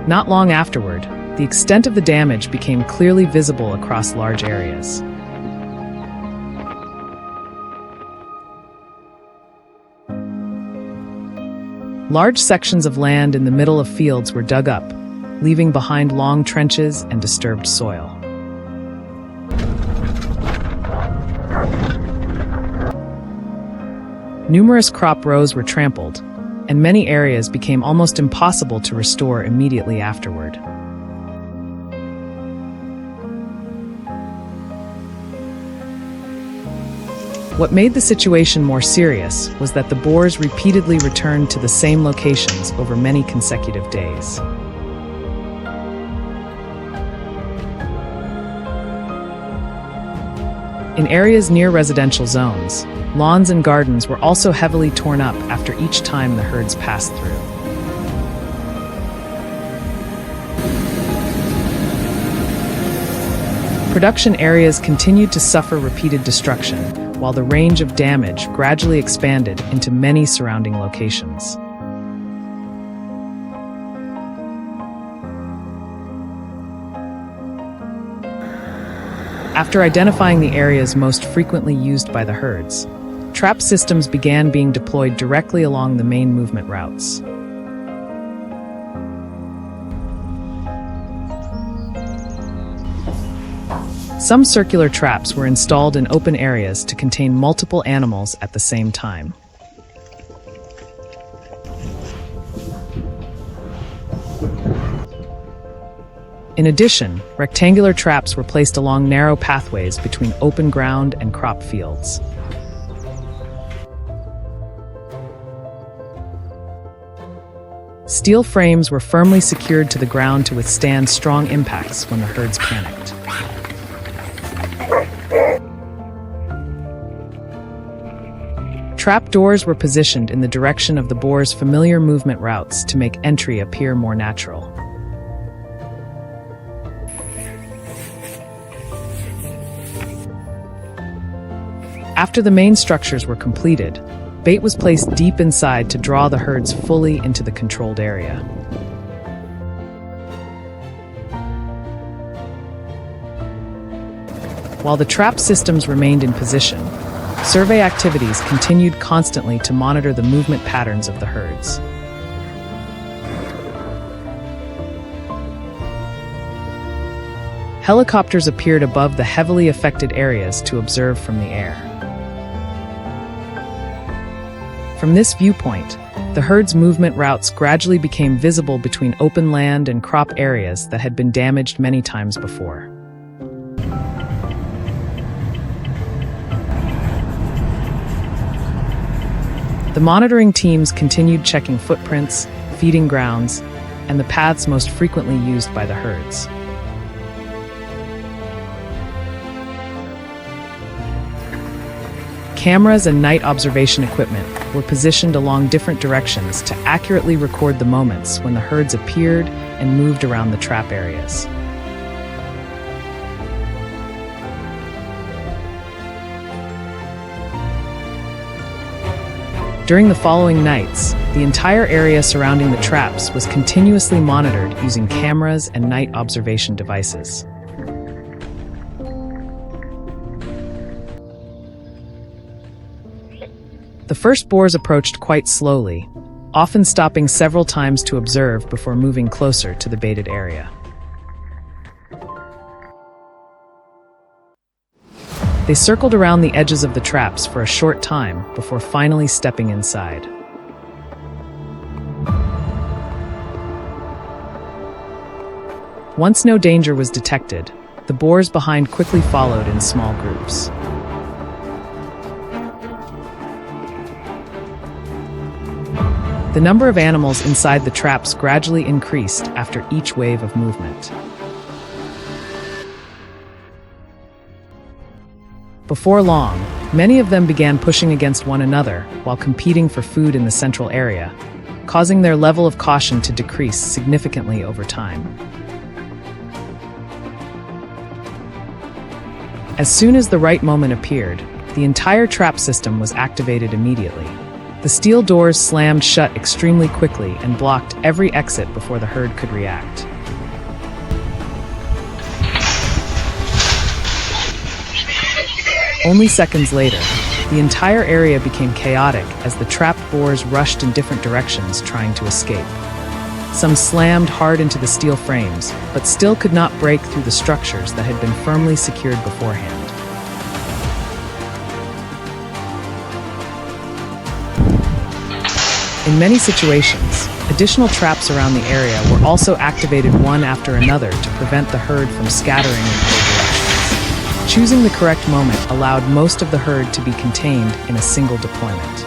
Not long afterward, the extent of the damage became clearly visible across large areas. Large sections of land in the middle of fields were dug up, leaving behind long trenches and disturbed soil. Numerous crop rows were trampled, and many areas became almost impossible to restore immediately afterward. What made the situation more serious was that the boars repeatedly returned to the same locations over many consecutive days. In areas near residential zones, lawns and gardens were also heavily torn up after each time the herds passed through. Production areas continued to suffer repeated destruction, while the range of damage gradually expanded into many surrounding locations. After identifying the areas most frequently used by the herds, trap systems began being deployed directly along the main movement routes. Some circular traps were installed in open areas to contain multiple animals at the same time. In addition, rectangular traps were placed along narrow pathways between open ground and crop fields. Steel frames were firmly secured to the ground to withstand strong impacts when the herds panicked. Trap doors were positioned in the direction of the boar's familiar movement routes to make entry appear more natural. After the main structures were completed, bait was placed deep inside to draw the herds fully into the controlled area. While the trap systems remained in position, survey activities continued constantly to monitor the movement patterns of the herds. Helicopters appeared above the heavily affected areas to observe from the air. From this viewpoint, the herd's movement routes gradually became visible between open land and crop areas that had been damaged many times before. The monitoring teams continued checking footprints, feeding grounds, and the paths most frequently used by the herds. Cameras and night observation equipment were positioned along different directions to accurately record the moments when the herds appeared and moved around the trap areas. During the following nights, the entire area surrounding the traps was continuously monitored using cameras and night observation devices. The first boars approached quite slowly, often stopping several times to observe before moving closer to the baited area. They circled around the edges of the traps for a short time before finally stepping inside. Once no danger was detected, the boars behind quickly followed in small groups. The number of animals inside the traps gradually increased after each wave of movement. Before long, many of them began pushing against one another while competing for food in the central area, causing their level of caution to decrease significantly over time. As soon as the right moment appeared, the entire trap system was activated immediately. The steel doors slammed shut extremely quickly and blocked every exit before the herd could react. Only seconds later, the entire area became chaotic as the trapped boars rushed in different directions trying to escape. Some slammed hard into the steel frames, but still could not break through the structures that had been firmly secured beforehand. In many situations, additional traps around the area were also activated one after another to prevent the herd from scattering in all directions. Choosing the correct moment allowed most of the herd to be contained in a single deployment.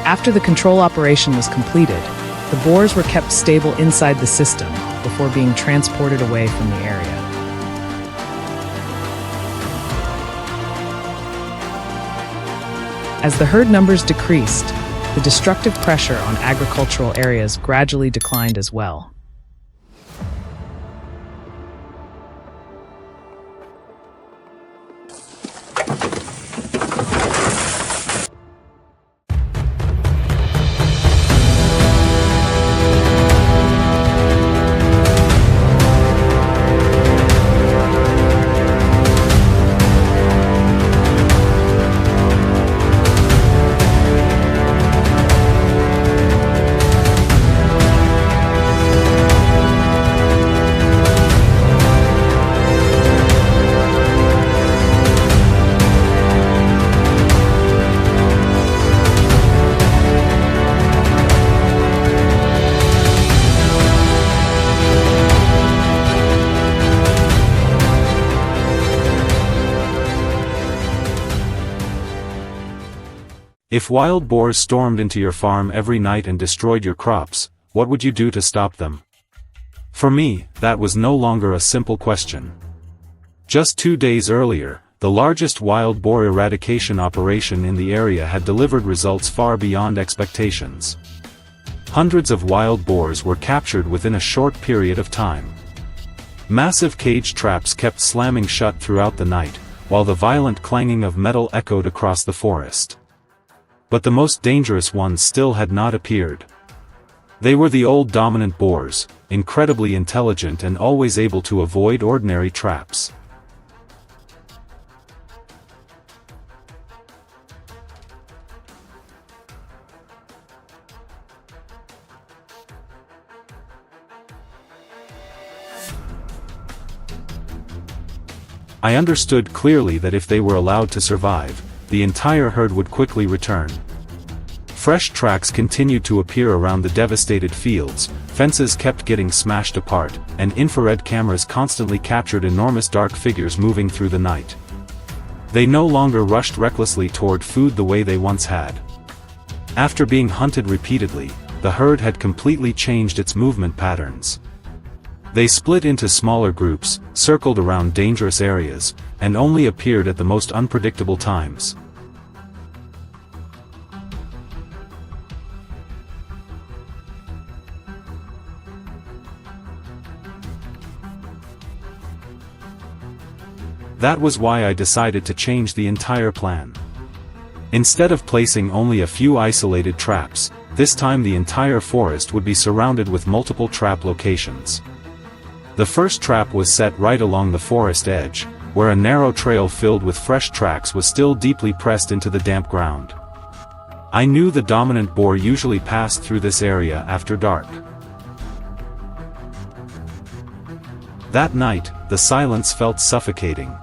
After the control operation was completed, the boars were kept stable inside the system before being transported away from the area. As the herd numbers decreased, the destructive pressure on agricultural areas gradually declined as well. If wild boars stormed into your farm every night and destroyed your crops, what would you do to stop them? For me, that was no longer a simple question. Just 2 days earlier, the largest wild boar eradication operation in the area had delivered results far beyond expectations. Hundreds of wild boars were captured within a short period of time. Massive cage traps kept slamming shut throughout the night, while the violent clanging of metal echoed across the forest. But the most dangerous ones still had not appeared. They were the old dominant boars, incredibly intelligent and always able to avoid ordinary traps. I understood clearly that if they were allowed to survive, the entire herd would quickly return. Fresh tracks continued to appear around the devastated fields, fences kept getting smashed apart, and infrared cameras constantly captured enormous dark figures moving through the night. They no longer rushed recklessly toward food the way they once had. After being hunted repeatedly, the herd had completely changed its movement patterns. They split into smaller groups, circled around dangerous areas, and only appeared at the most unpredictable times. That was why I decided to change the entire plan. Instead of placing only a few isolated traps, this time the entire forest would be surrounded with multiple trap locations. The first trap was set right along the forest edge, where a narrow trail filled with fresh tracks was still deeply pressed into the damp ground. I knew the dominant boar usually passed through this area after dark. That night, the silence felt suffocating.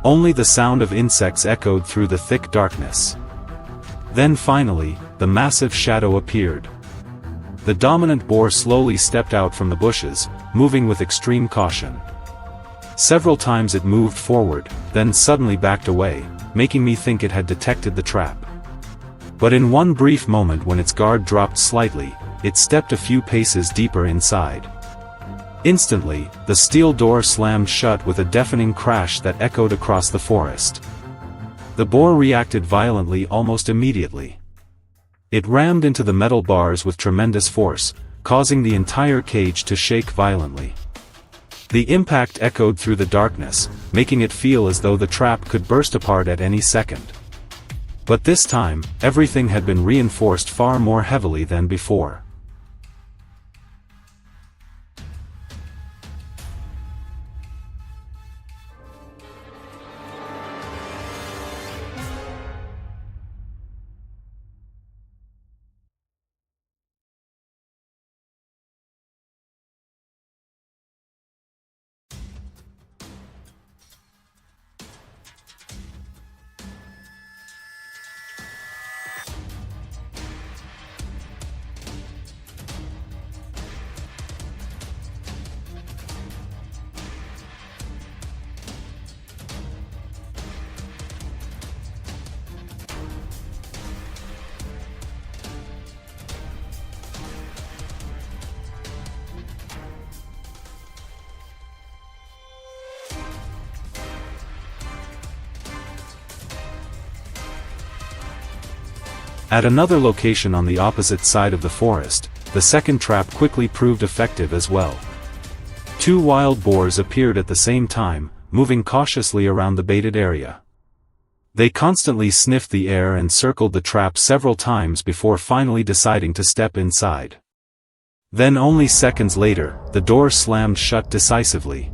Only the sound of insects echoed through the thick darkness. Then finally, the massive shadow appeared. The dominant boar slowly stepped out from the bushes, moving with extreme caution. Several times it moved forward, then suddenly backed away, making me think it had detected the trap. But in one brief moment when its guard dropped slightly, it stepped a few paces deeper inside. Instantly, the steel door slammed shut with a deafening crash that echoed across the forest. The boar reacted violently almost immediately. It rammed into the metal bars with tremendous force, causing the entire cage to shake violently. The impact echoed through the darkness, making it feel as though the trap could burst apart at any second. But this time, everything had been reinforced far more heavily than before. At another location on the opposite side of the forest, the second trap quickly proved effective as well. 2 wild boars appeared at the same time, moving cautiously around the baited area. They constantly sniffed the air and circled the trap several times before finally deciding to step inside. Then only seconds later, the door slammed shut decisively.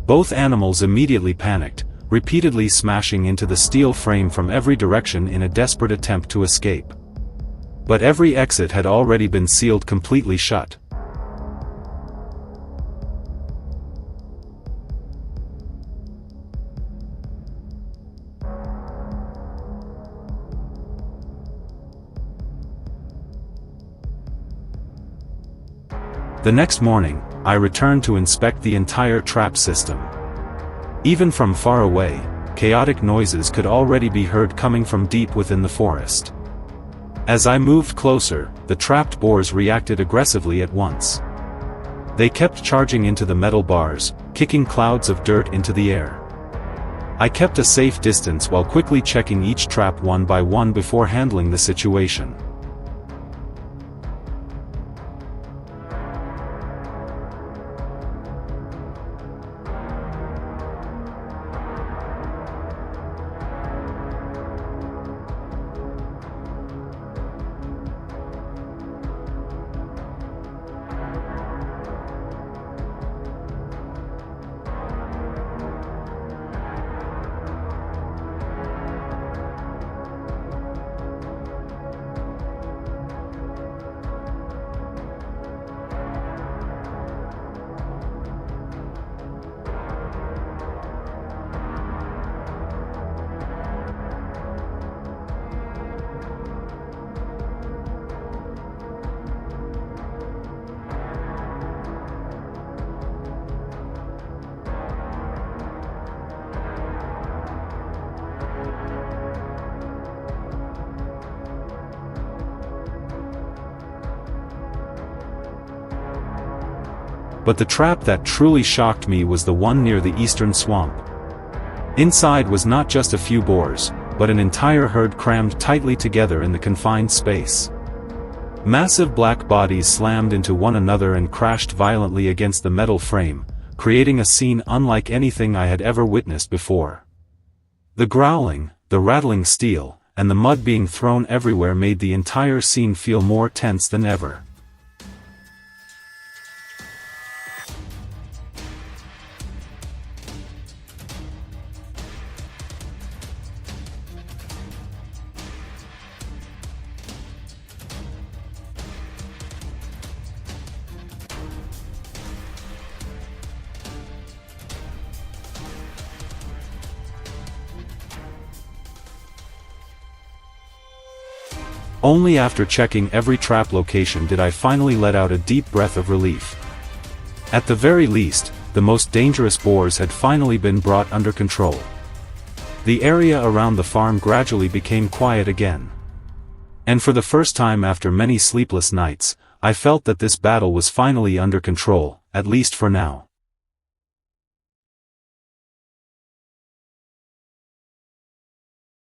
Both animals immediately panicked, repeatedly smashing into the steel frame from every direction in a desperate attempt to escape. But every exit had already been sealed completely shut. The next morning, I returned to inspect the entire trap system. Even from far away, chaotic noises could already be heard coming from deep within the forest. As I moved closer, the trapped boars reacted aggressively at once. They kept charging into the metal bars, kicking clouds of dirt into the air. I kept a safe distance while quickly checking each trap one by one before handling the situation. But the trap that truly shocked me was the one near the eastern swamp. Inside was not just a few boars, but an entire herd crammed tightly together in the confined space. Massive black bodies slammed into one another and crashed violently against the metal frame, creating a scene unlike anything I had ever witnessed before. The growling, the rattling steel, and the mud being thrown everywhere made the entire scene feel more tense than ever. Only after checking every trap location did I finally let out a deep breath of relief. At the very least, the most dangerous boars had finally been brought under control. The area around the farm gradually became quiet again. And for the first time after many sleepless nights, I felt that this battle was finally under control, at least for now.